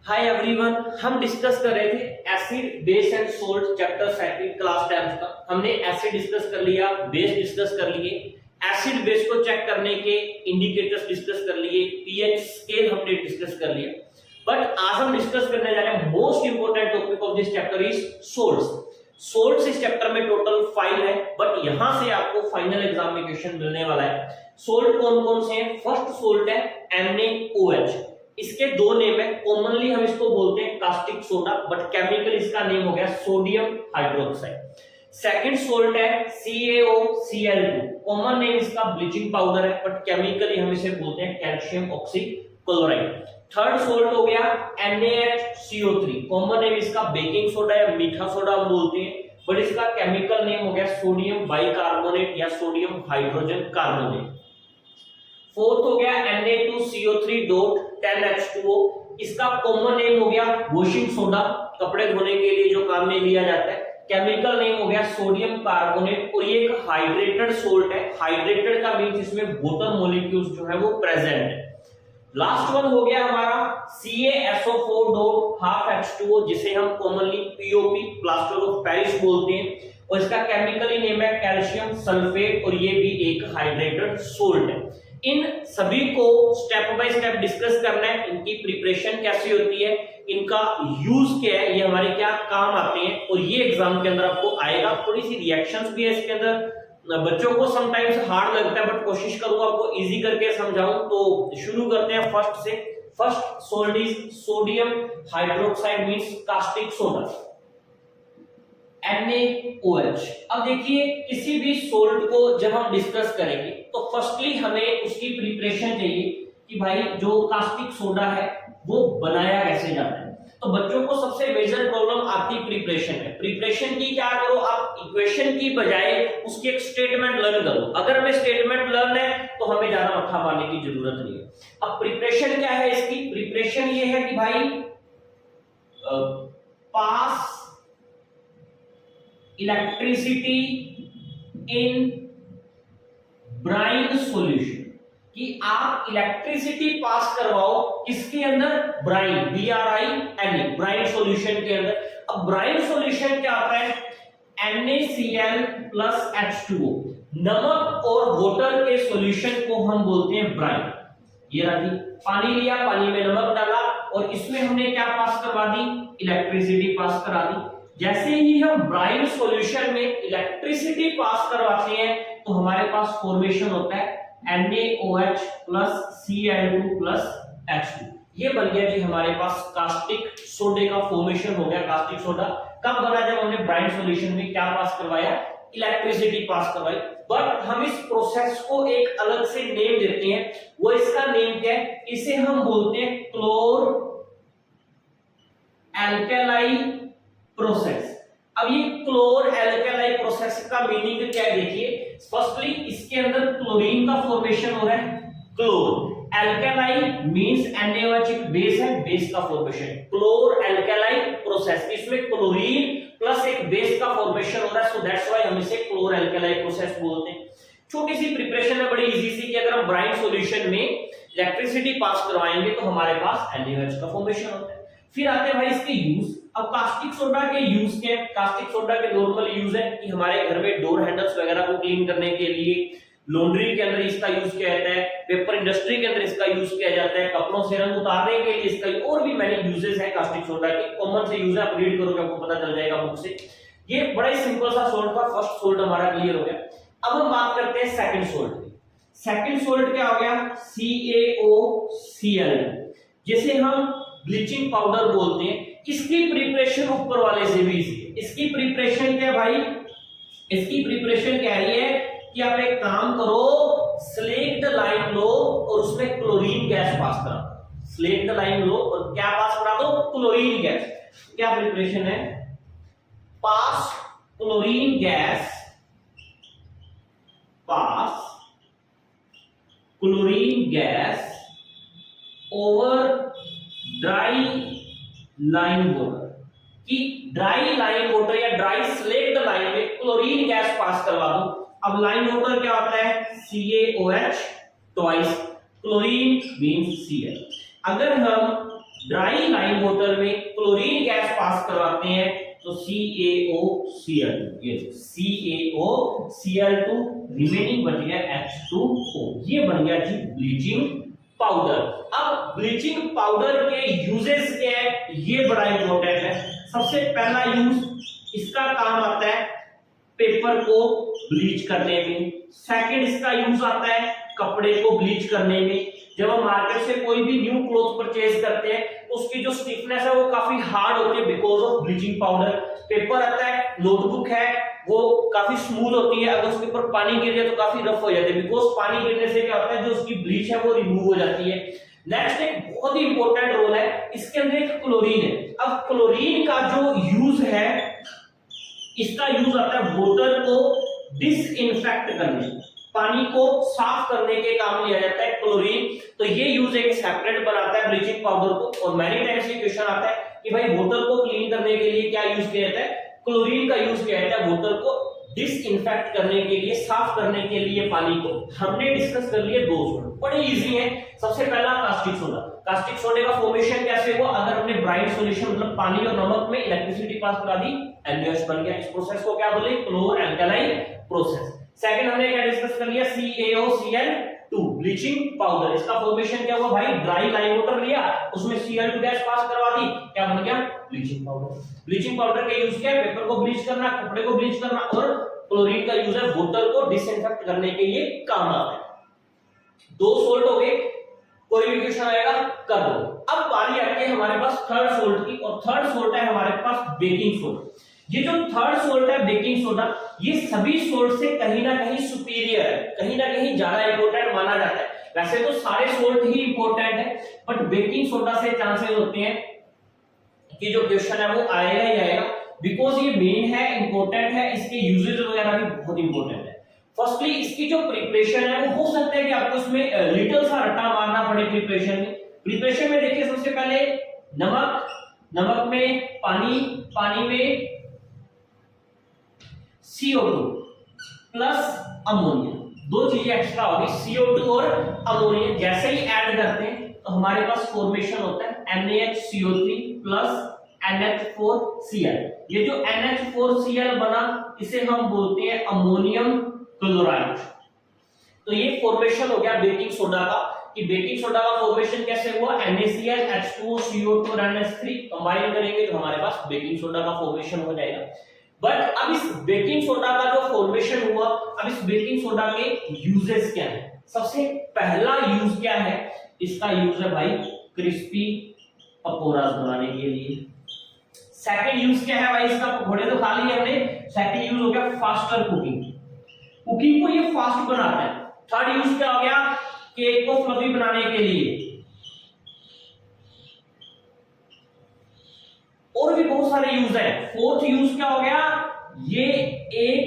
Hi everyone, हम discuss कर रहे थे acid base and salt chapter second class 10th का। हमने एसिड डिस्कस कर लिया, बेस डिस्कस कर लिए, एसिड बेस को चेक करने के इंडिकेटर्स डिस्कस कर लिए, पीएच स्केल हमने डिस्कस कर लिया। बट आज हम डिस्कस करने जा रहे हैं most important topic of this chapter is salts. Salts इस चैप्टर में टोटल 5 है, बट यहां से आपको फाइनल एग्जाम में क्वेश्चन मिलने वाला है। सोल्ट कौन कौन से हैं? फर्स्ट सोल्ट है NaOH। इसके दो नेम है, कॉमनली हम इसको बोलते हैं कास्टिक सोडा, बट केमिकल इसका नेम हो गया सोडियम हाइड्रोक्साइड। सेकंड सोल्ट है CaOCl2, कॉमन नेम इसका ब्लीचिंग पाउडर है, बट केमिकली हम इसे बोलते हैं कैल्शियम ऑक्सीक्लोराइड। थर्ड सोल्ट हो गया NaHCO3, कॉमन नेम इसका बेकिंग सोडा या मीठा सोडा हम बोलते हैं, बट इसका केमिकल नेम हो गया सोडियम बाइकार्बोनेट या सोडियम हाइड्रोजन कार्बोनेट। फोर्थ हो गया Na2CO3.10H2O, इसका कॉमन नेम हो गया वॉशिंग सोडा, कपड़े धोने के लिए जो काम में लिया जाता है। केमिकल नेम हो गया सोडियम कार्बोनेट, और ये एक हाइड्रेटेड सोल्ट है। हाइड्रेटेड का मींस इसमें वाटर मॉलिक्यूल्स जो है वो प्रेजेंट है। लास्ट वन हो गया हमारा CaSO4.12H2O, जिसे हम commonly POP plaster of Paris बोलते हैं, और इसका केमिकली नेम है कैल्शियम सल्फेट, और ये भी एक हाइड्रेटेड सोल्ट है। इन सभी को स्टेप बाय स्टेप डिस्कस करना है। इनकी प्रिपरेशन कैसी होती है, इनका यूज क्या है, ये हमारे क्या काम आते हैं, और ये एग्जाम के अंदर आपको आएगा। थोड़ी सी रिएक्शंस भी है इसके अंदर, बच्चों को समटाइम्स हार्ड लगता है, बट कोशिश करूंगा आपको इजी करके समझाऊं। तो शुरू करते हैं फर्स्ट से। First salt is sodium hydroxide means caustic soda, NaOH। अब देखिए, किसी भी सोल्ट को जब हम डिस्कस करेंगे तो फर्स्टली हमें उसकी प्रिपरेशन चाहिए कि भाई जो कास्टिक सोडा है वो बनाया कैसे जाता है। तो बच्चों को सबसे मेजर प्रॉब्लम आती प्रिपरेशन में। प्रिपरेशन की क्या करो आप, इक्वेशन की बजाय उसकी एक स्टेटमेंट लर्न करो। अगर हमें स्टेटमेंट लर्न है तो हमें ज्यादा मत्था मारने की जरूरत नहीं है। अब प्रिपरेशन क्या है इसकी? प्रिपरेशन ये है कि भाई पास इलेक्ट्रिसिटी इन ब्राइन सॉल्यूशन, कि आप इलेक्ट्रिसिटी पास करवाओ किसके अंदर? ब्राइन, BRINE, ब्राइन सॉल्यूशन के अंदर। अब ब्राइन सॉल्यूशन क्या आता है? NaCl प्लस H2O, नमक और वाटर के सॉल्यूशन को हम बोलते हैं ब्राइन। ये रही, पानी लिया, पानी में नमक डाला, और इसमें हमने क्या पास करवा दी? इलेक्ट्रिसिटी पास करा दी। जैसे ही हम ब्राइन सॉल्यूशन में इलेक्ट्रिसिटी पास करवाते हैं तो हमारे पास फॉर्मेशन होता है NaOH plus Cl2 plus H2। ये बन गया जी हमारे पास कास्टिक सोडे का फॉर्मेशन हो गया। कास्टिक सोडा कब बना? जब हमने ब्राइन सॉल्यूशन में क्या पास करवाया? इलेक्ट्रिसिटी पास करवाई। बट हम इस प्रोसेस को एक अलग से नेम देते हैं। वो इसका नेम क्या है? इसे हम बोलते हैं क्लोर एल्केलाई प्रोसेस। अब ये क्लोर एल्केलाई प्रोसेस का मीनिंग क्या है देखिए। फर्स्टली इसके अंदर क्लोरीन का फॉर्मेशन हो रहा है। क्लोर एल्केलाई मींस NaOH एक बेस है, बेस का फॉर्मेशन। क्लोर एल्केलाई प्रोसेस, इसमें क्लोरीन प्लस एक बेस का फॉर्मेशन हो रहा है, सो दैट्स व्हाई हम इसे क्लोर एल्केलाई प्रोसेस बोलते हैं। छोटी सी प्रिपरेशन है, बड़ी इजी सी, कि अगर हम ब्राइन सॉल्यूशन में इलेक्ट्रिसिटी पास करवाएंगे तो हमारे पास NaOH का फॉर्मेशन होता है। फिर आते हैं भाई इसके यूज। अब कास्टिक सोडा के यूज के, कास्टिक सोडा के नॉर्मल यूज है कि हमारे घर में डोर हैंडल्स वगैरह को क्लीन करने के लिए, लॉन्ड्री के अंदर इसका यूज किया जाता है, पेपर इंडस्ट्री के अंदर इसका यूज किया जाता है, कपड़ों से रंग उतारने के लिए इसका, और भी मैंने यूजेस है कास्टिक सोडा के। कॉमन से यूज है, आप रीड करोगे आपको पता चल जाएगा बुक से। ये बड़ा ही सिंपल सा सोल्ट था। फर्स्ट सोल्ट हमारा क्लियर हो गया। अब हम बात करते हैं सेकंड सोल्ट की। सेकंड सोल्ट क्या हो गया? CaOCl, जिसे हम ब्लीचिंग पाउडर बोलते हैं। इसकी प्रिपरेशन ऊपर वाले से भी इजी है। इसकी प्रिपरेशन क्या भाई? इसकी प्रिपरेशन क्या है कि आप एक काम करो, स्लेक्ट लाइन लो और उसमें क्लोरीन गैस पास करा दो। स्लेक्ट लाइन लो और क्या पास करा दो? Chlorine gas. क्या प्रिपरेशन है? Pass chlorine gas, pass chlorine gas over dry lime water, कि ड्राई लाइन वाटर या ड्राई स्लेक्ट लाइन में क्लोरीन गैस पास करवा दो। अब लाइन वाटर क्या होता है? CaOH twice, chlorine means Cl। अगर हम ड्राई लाइम वाटर में क्लोरीन गैस पास करवाते हैं तो CaOCl2, ये CaOCl2 रिमेनिंग बच गया H2O, ये बन गया जी ब्लीचिंग पाउडर। अब ब्लीचिंग पाउडर के यूजेस क्या है, ये बड़ा इंपॉर्टेंट है। सबसे पहला यूज इसका काम आता है पेपर को ब्लीच करने में। सेकंड इसका यूज आता है कपड़े को ब्लीच करने में। जब हम मार्केट से कोई भी न्यू क्लॉथ परचेज करते हैं उसकी जो स्टिफनेस है वो काफी हार्ड होती है because of bleaching powder. Paper आता है, नोटबुक है, वो काफी स्मूथ होती है, अगर उसके ऊपर पानी गिर जाए तो काफी रफ हो जाती है बिकॉज पानी गिरने से क्या होता है, जो उसकी ब्लीच है वो रिमूव हो जाती है। नेक्स्ट एक बहुत ही इंपॉर्टेंट रोल है, इसके अंदर एक क्लोरीन है। अब क्लोरीन का जो यूज है, इसका यूज आता है वाटर को डिसइंफेक्ट करने, पानी को साफ करने के काम लिया जाता है क्लोरीन। तो ये यूज एक सेपरेट बनाता है ब्लीचिंग पाउडर को। और मैनी टाइम्स ये क्वेश्चन आता है कि भाई वाटर को क्लीन करने के लिए क्या यूज किया जाता है, क्लोरीन का यूज किया जाता है वाटर को डिसइंफेक्ट करने के लिए, साफ करने के लिए पानी को। हमने डिस्कस कर लिए दो सोडा, बड़े इजी है। सबसे पहला कास्टिक सोडा। कास्टिक सोडे का फॉर्मेशन कैसे हुआ, अगर हमने ब्राइट सॉल्यूशन मतलब पानी और नमक में इलेक्ट्रिसिटी पास करा दी, NaOH बन गया। इस प्रोसेस को क्या बोले, क्लोरो अल्कलाइन प्रोसेस। सेकंड हमने क्या डिस्कस कर लिया, CaOCl2 ब्लीचिंग पाउडर। इसका फॉर्मेशन क्या हुआ भाई, ड्राई लाइम वाटर लिया, उसमें Cl2 गैस पास करवा दी, क्या बन गया ब्लीचिंग पाउडर। ब्लीचिंग पाउडर का यूज क्या है, पेपर को ब्लीच करना, कपड़े को ब्लीच करना, और क्लोरीन का यूज है वाटर को डिसइंफेक्ट करने के लिए काम आता है। दो सोल्ट हो गए, कोई भी क्वेश्चन आएगा कर दो। अब बारी आती है हमारे पास थर्ड सोल्ट की, और थर्ड सोल्ट है हमारे पास बेकिंग सोडा। ये जो थर्ड सोल्ट है बेकिंग सोडा, ये सभी सोल्ट से कहीं ना कहीं सुपीरियर है, कहीं ना कहीं ज्यादा इंपॉर्टेंट माना जाता है। वैसे तो सारे सोल्ट ही इंपॉर्टेंट है, बट बेकिंग सोडा से चांसेस होते हैं कि जो क्वेश्चन है वो आएगा ही आएगा, बिकॉज ये मेन है, इंपॉर्टेंट है, इसके यूजेस वगैरह भी बहुत इंपॉर्टेंट है। फर्स्टली इसकी जो प्रिपरेशन है वो हो सकता है कि आपको इसमें लिटिल सा रट्टा मारना पड़े प्रिपरेशन में। प्रिपरेशन में देखिए सबसे पहले नमक, नमक में पानी, पानी में CO2 प्लस अमोनिया, दो चीजें एक्स्ट्रा होगी, CO2 और अमोनिया। जैसे ही ऐड करते हैं तो हमारे पास फॉर्मेशन होता है NaHCO3 प्लस NH4Cl। ये जो NH4Cl बना इसे हम बोलते हैं अमोनियम क्लोराइड। तो ये फॉर्मेशन हो गया बेकिंग सोडा का, कि बेकिंग सोडा का फॉर्मेशन कैसे हुआ, NaCl H2O CO2 और NH3 कंबाइन करेंगे तो हमारे पास बेकिंग सोडा का फॉर्मेशन हो जाएगा। बट अब इस बेकिंग सोडा का जो फॉर्मेशन हुआ, अब इस बेकिंग सोडा के यूजेस क्या है। सबसे पहला यूज क्या है, इसका यूज है भाई क्रिस्पी पकोड़ास बनाने के लिए। सेकंड यूज क्या है भाई इसका, पकोड़े तो खा लिए हमने, सेकंड यूज हो गया फास्टर कुकिंग, कुकिंग को ये फास्ट बनाता है। थर्ड यूज क्या हो गया, केक को फ्लफी बनाने के लिए। और भी बहुत सारे यूज है। फोर्थ यूज क्या हो गया, ये एक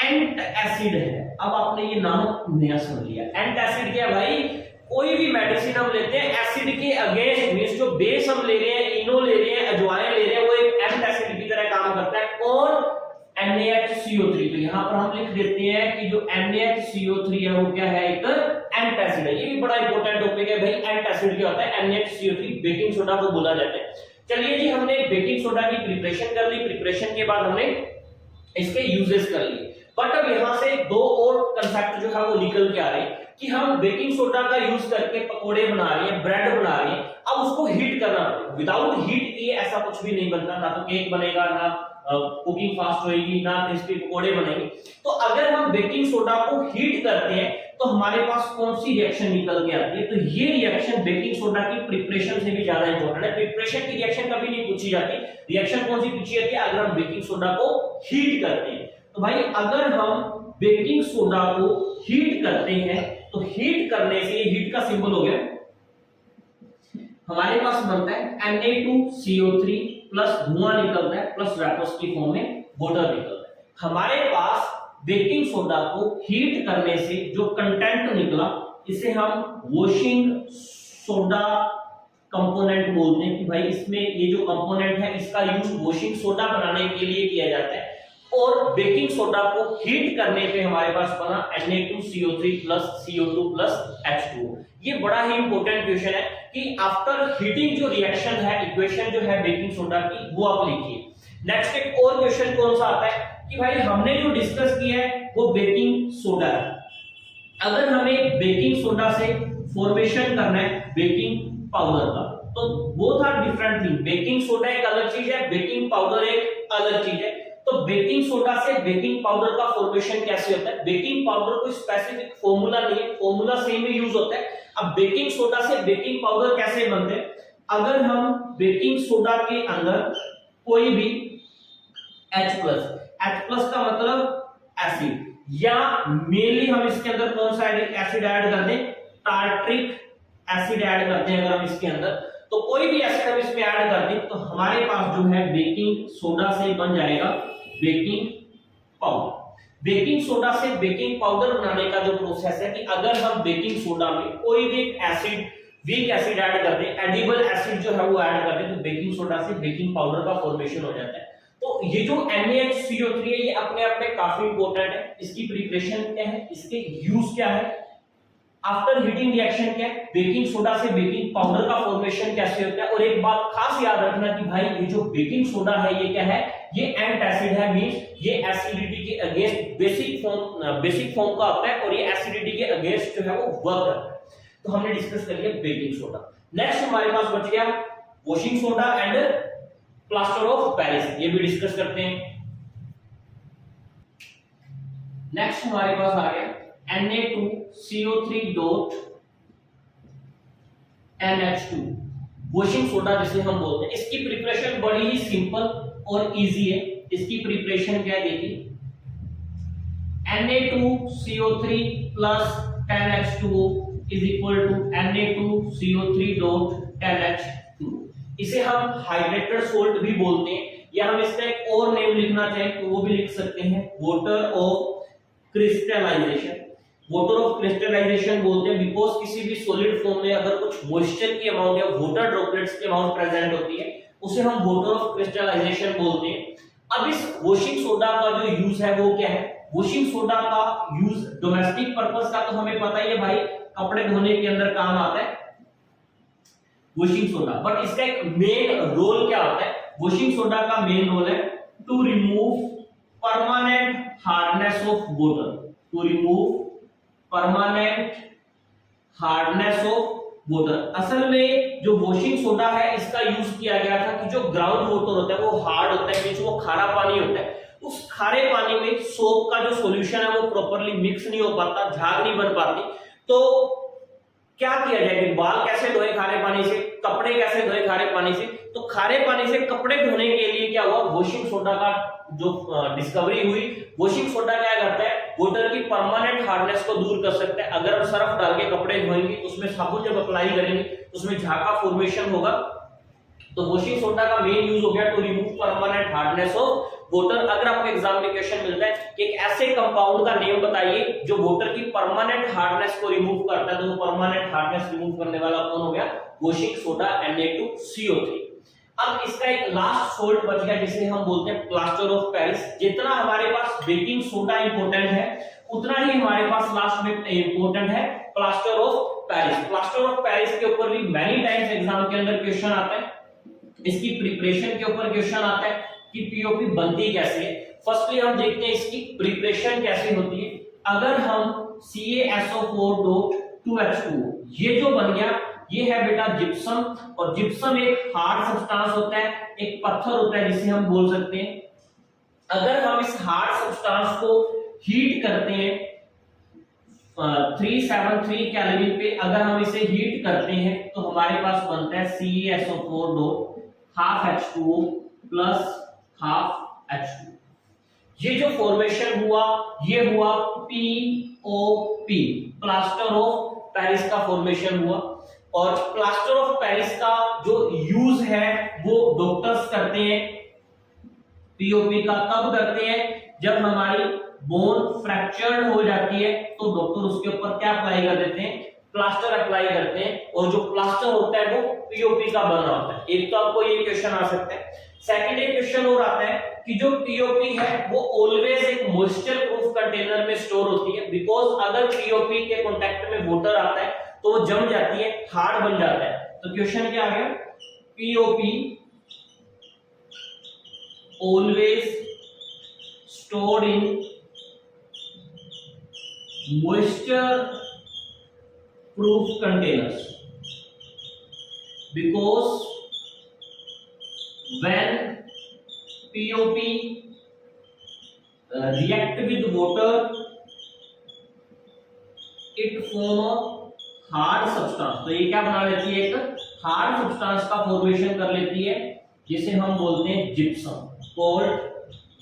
एंट एसिड है। अब आपने ये नाम नया सुन लिया, एंट एसिड क्या है भाई, कोई भी मेडिसिन हम लेते हैं एसिड के अगेंस्ट, मींस जो बेस हम ले रहे हैं, इनो ले रहे हैं, अजवाइन ले रहे हैं, वो एक एंट एसिड की तरह काम करता है। और NaHCO3, तो यहां पर हम लिख देते हैं कि जो NaHCO3 है वो क्या है, एक एंट एसिड है। ये भी बड़ा इंपॉर्टेंट टॉपिक है भाई, एंट एसिड क्या होता है, NaHCO3 बेकिंग सोडा को बोला जाता है। चलिए जी, हमने बेकिंग सोडा की प्रिपरेशन कर ली, प्रिपरेशन के बाद हमने इसके यूजेस कर लिए। बट अब यहां से दो और कंसेप्ट जो है वो निकल के आ रहे हैं कि हम बेकिंग सोडा का यूज करके पकोड़े बना रहे हैं, ब्रेड बना रहे हैं, अब उसको हीट करना पड़ेगा। विदाउट हीट किए ऐसा कुछ भी नहीं बनता, ना तो केक बनेगा, ना कुकिंग फास्ट होएगी, ना क्रिस्पी पकोड़े बनेंगे। तो अगर हम बेकिंग सोडा को हीट करते हैं तो हमारे पास कौन सी रिएक्शन निकल के आती है, तो ये रिएक्शन बेकिंग सोडा की प्रिपरेशन से भी ज्यादा इंपॉर्टेंट है। प्रिपरेशन की रिएक्शन कभी नहीं पूछी जाती, रिएक्शन कौन सी पूछी जाती है, अगर हम बेकिंग सोडा को हीट करते हैं। तो भाई अगर हम बेकिंग सोडा को हीट करते हैं तो हीट करने से, हीट का सिंबल हो गया, हमारे पास बनता है Na2CO3 प्लस धुआं निकलता है, प्लस वेपर्स की फॉर्म में वाटर निकलता है। हमारे पास बेकिंग सोडा को हीट करने से जो कंटेंट निकला इसे हम वॉशिंग सोडा कंपोनेंट बोलते हैं, कि भाई इसमें ये जो कंपोनेंट है इसका यूज वॉशिंग सोडा बनाने के लिए किया जाता है। और बेकिंग सोडा को हीट करने पे हमारे पास बना Na2CO3 plus CO2 plus H2O। ये बड़ा ही इंपॉर्टेंट क्वेश्चन है कि आफ्टर हीटिंग जो रिएक्शन है, इक्वेशन जो है बेकिंग सोडा की, वो आप लिखिए। नेक्स्ट एक और क्वेश्चन कौन सा आता है कि भाई हमने जो डिस्कस किया है वो बेकिंग सोडा है। अगर हमें बेकिंग सोडा से फॉर्मेशन करना है बेकिंग पाउडर का, तो both are different thing. Baking soda एक अलग चीज है, बेकिंग पाउडर एक अलग चीज है। तो बेकिंग सोडा से बेकिंग पाउडर का फॉर्मेशन कैसे होता है? बेकिंग पाउडर कोई स्पेसिफिक फॉर्मूला नहीं है, फॉर्मूला सेम ही यूज होता है। अब बेकिंग सोडा से बेकिंग पाउडर कैसे बनते हैं? अगर हम बेकिंग सोडा के अंदर कोई भी H+ का मतलब एसिड, या मेनली हम इसके अंदर कौन सा एसिड ऐड कर दें? टार्ट्रिक एसिड ऐड करते हैं अगर हम इसके अंदर, तो कोई भी एसिड हम इसमें ऐड कर दें तो हमारे पास जो है बेकिंग सोडा से बन जाएगा बेकिंग पाउडर। बेकिंग सोडा से बेकिंग पाउडर बनाने का जो प्रोसेस है कि अगर हम बेकिंग सोडा में कोई भी एसिड, वीक एसिड ऐड कर दें, एडिबल एसिड जो है वो ऐड कर दें, तो बेकिंग सोडा से बेकिंग पाउडर का फॉर्मेशन हो जाता है। तो ये जो NaHCO3 है ये अपने आप में काफी इंपॉर्टेंट है। इसकी प्रिपरेशन क्या है, इसके यूज क्या है, आफ्टर हीटिंग रिएक्शन क्या है, बेकिंग सोडा से बेकिंग पाउडर का फॉर्मेशन कैसे होता है। और एक बात खास याद रखना कि भाई ये जो बेकिंग सोडा है ये क्या है? ये एंटासिड है, मींस ये एसिडिटी के अगेंस्ट बेसिक फॉर्म का होता है और ये एसिडिटी के अगेंस्ट जो है वो वर्क करता है। तो हमने डिस्कस कर लिया बेकिंग सोडा। नेक्स्ट हमारे पास बच गया washing soda and plaster of Paris, ये भी डिस्कस करते हैं। नेक्स्ट हमारे पास आ गया Na2CO3 dot NH2, washing soda जिसे हम बोलते हैं। इसकी प्रिपरेशन बड़ी ही सिंपल और इजी है। इसकी प्रिपरेशन क्या है देखिए, Na2CO3 plus 10H2O is equal to Na2CO3 dot 10H2। इसे हम हाइड्रेटेड सोल्ट भी बोलते हैं, या हम इसका एक और नेम लिखना चाहें तो वो भी लिख सकते हैं, water of crystallization. Water of crystallization बोलते हैं बिकॉज किसी भी सॉलिड फॉर्म में अगर कुछ मॉइस्चर की अमाउंट या वाटर ड्रॉपलेट्स की अमाउंट प्रेजेंट होती है उसे हम वाटर ऑफ क्रिस्टलाइजेशन बोलते हैं। अब इस वॉशिंग सोडा का जो यूज है वो क्या है? वॉशिंग सोडा का यूज डोमेस्टिक पर्पस का तो हमें पता ही है भाई, कपड़े धोने के अंदर काम आता है वॉशिंग सोडा। बट इसका एक मेन रोल क्या होता है? वॉशिंग सोडा का मेन रोल है to remove permanent hardness of water, to remove permanent hardness of water. असल में जो वॉशिंग सोडा है इसका यूज किया गया था कि जो ग्राउंड वाटर होता है वो हार्ड होता है, मींस वो खारा पानी होता है। उस खारे पानी में सोप का जो सॉल्यूशन है वो प्रॉपर्ली मिक्स नहीं हो पाता, झाग नहीं बन पाती। तो क्या किया जाए कि बाल कैसे धोए खारे पानी से, कपड़े कैसे धोए खारे पानी से? तो खारे पानी से कपड़े धोने के लिए क्या हुआ, वॉशिंग सोडा का जो डिस्कवरी हुई। वॉशिंग सोडा क्या करता है? वाटर की परमानेंट हार्डनेस को दूर कर सकता है। अगर हम सर्फ डाल के कपड़े धोएंगे तो उसमें साबुन जब अप्लाई करेंगे तो उसमें झाग का फॉर्मेशन होगा। तो वॉशिंग सोडा का मेन यूज हो गया to remove permanent hardness of water. अगर आपको एग्जाम में क्वेश्चन मिलता है कि एक ऐसे कंपाउंड का नेम बताइए जो वाटर की परमानेंट हार्डनेस को रिमूव करता है, तो वो परमानेंट हार्डनेस रिमूव करने वाला कौन हो गया? Washing soda Na2CO3। अब इसका एक लास्ट सोल्ट बच गया जिसे हम बोलते हैं प्लास्टर ऑफ पेरिस। जितना हमारे पास बेकिंग सोडा इंपॉर्टेंट है उतना ही हमारे पास लास्ट में इंपॉर्टेंट है plaster of Paris. Plaster of Paris के ऊपर भी मेनी टाइम्स एग्जाम के अंदर क्वेश्चन आता है। इसकी प्रिपरेशन के ऊपर क्वेश्चन आता है कि पीओपी बनती कैसे है। फर्स्टली हम देखते हैं इसकी प्रिपरेशन कैसे होती है। अगर हम CaSO4 2H2O, ये जो बन गया ये है बेटा जिप्सम, और जिप्सम एक हार्ड सब्सटेंस होता है, एक पत्थर होता है जिसे हम बोल सकते हैं। अगर हम इस हार्ड सब्सटेंस को हीट करते हैं 373 केल्विन पे, अगर हम इसे हीट करते हैं तो हमारे पास बनता है CaSO4 half H2O plus half H2। ये जो फॉर्मेशन हुआ ये हुआ POP, प्लास्टर ऑफ पेरिस का फॉर्मेशन हुआ। और प्लास्टर ऑफ पेरिस का जो यूज है वो डॉक्टर्स करते हैं पीओपी का, कब करते हैं? जब हमारी बोन फ्रैक्चर्ड हो जाती है तो डॉक्टर उसके ऊपर क्या अप्लाई कर देते हैं? प्लास्टर अप्लाई करते हैं। और जो प्लास्टर होता है वो पीओपी का बन रहा होता है। एक तो आपको ये क्वेश्चन आ सकता है। सेकंड एक क्वेश्चन और आता है कि जो पीओपी है वो ऑलवेज एक मॉइस्चर प्रूफ कंटेनर में स्टोर होती है, बिकॉज अगर पीओपी के कांटेक्ट में वाटर आता है तो वो जम जाती है, हार्ड बन जाता है। तो क्वेश्चन क्या आ गया, POP always stored in moisture proof containers because when POP react with water it form a hard substance। तो ये क्या बना लेती है, एक हार्ड सब्सटेंस का फॉर्मेशन कर लेती है जिसे हम बोलते हैं जिप्सम, कॉल्ड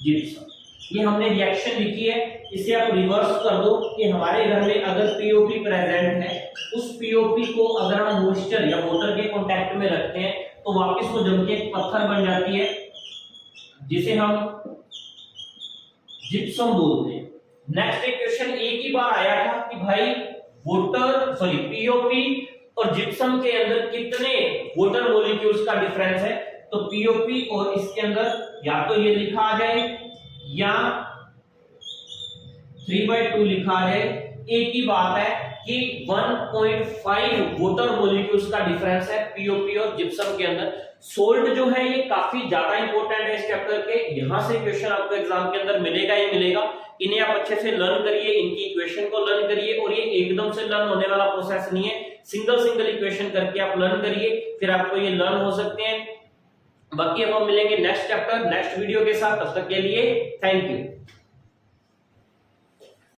जिप्सम। ये हमने रिएक्शन लिखी है, इसे आप रिवर्स कर दो कि हमारे घर में अगर पीओपी प्रेजेंट है, उस पीओपी को अगर हम मॉइस्चर या वाटर के कांटेक्ट में रखते हैं तो वापस वो जम के एक पत्थर बन जाती है जिसे हम जिप्सम बोलते हैं। नेक्स्ट एक क्वेश्चन एक ही बार आया था कि भाई पीओपी और जिप्सम के अंदर कितने वाटर मॉलिक्यूल्स का डिफरेंस है। तो पीओपी और इसके अंदर या तो ये लिखा आ जाए या 3/2 लिखा आ जाए। एक ही बात है कि 1.5 वाटर मॉलिक्यूल्स का डिफरेंस है पीओपी और जिप्सम के अंदर। सोल्ट जो है ये काफी ज्यादा इंपॉर्टेंट है इस चैप्टर के, यहां से क्वेश्चन आपको एग्जाम के अंदर मिलेगा ही मिलेगा। इन्हें आप अच्छे से लर्न करिए, इनकी इक्वेशन को लर्न करिए, और ये एकदम से लर्न होने वाला प्रोसेस नहीं है, सिंगल इक्वेशन करके आप लर्न करिए, फिर आपको ये लर्न हो सकते हैं। बाकी अब हम मिलेंगे नेक्स्ट चैप्टर नेक्स्ट वीडियो के साथ, तब तक के लिए थैंक यू।